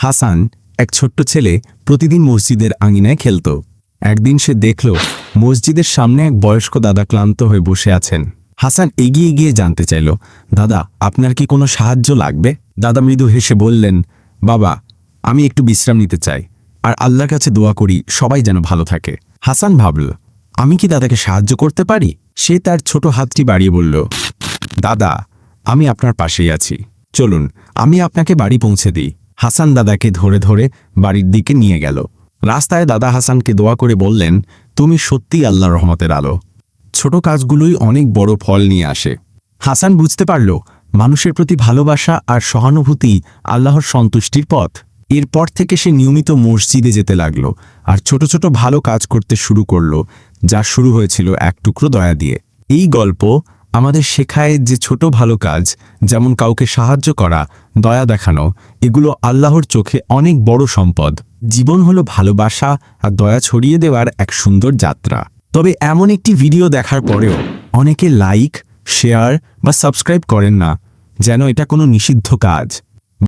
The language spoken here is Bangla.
হাসান, এক ছোট্ট ছেলে, প্রতিদিন মসজিদের আঙিনায় খেলত। একদিন সে দেখল মসজিদের সামনে এক বয়স্ক দাদা ক্লান্ত হয়ে বসে আছেন। হাসান এগিয়ে গিয়ে জানতে চাইল, দাদা, আপনার কি কোনো সাহায্য লাগবে? দাদা মৃদু হেসে বললেন, বাবা, আমি একটু বিশ্রাম নিতে চাই, আর আল্লাহর কাছে দোয়া করি সবাই যেন ভালো থাকে। হাসান ভাবল, আমি কি দাদাকে সাহায্য করতে পারি? সে তার ছোট হাতটি বাড়িয়ে বলল, দাদা, আমি আপনার পাশেই আছি, চলুন আমি আপনাকে বাড়ি পৌঁছে দিই। হাসান দাদাকে ধরে ধরে বাড়ির দিকে নিয়ে গেল। রাস্তায় দাদা হাসানকে দোয়া করে বললেন, তুমি সত্যিই আল্লাহর রহমতের আলো। ছোট কাজগুলোই অনেক বড় ফল নিয়ে আসে। হাসান বুঝতে পারল, মানুষের প্রতি ভালোবাসা আর সহানুভূতি আল্লাহর সন্তুষ্টির পথ। এরপর থেকে সে নিয়মিত মসজিদে যেতে লাগলো আর ছোট ছোট ভালো কাজ করতে শুরু করলো, যা শুরু হয়েছিল এক টুকরো দয়া দিয়ে। এই গল্প আমাদের শেখায় যে ছোট ভালো কাজ, যেমন কাউকে সাহায্য করা, দয়া দেখানো, এগুলো আল্লাহর চোখে অনেক বড় সম্পদ। জীবন হলো ভালোবাসা আর দয়া ছড়িয়ে দেওয়ার এক সুন্দর যাত্রা। তবে এমন একটি ভিডিও দেখার পরেও অনেকে লাইক, শেয়ার বা সাবস্ক্রাইব করেন না, যেন এটা কোনো নিষিদ্ধ কাজ।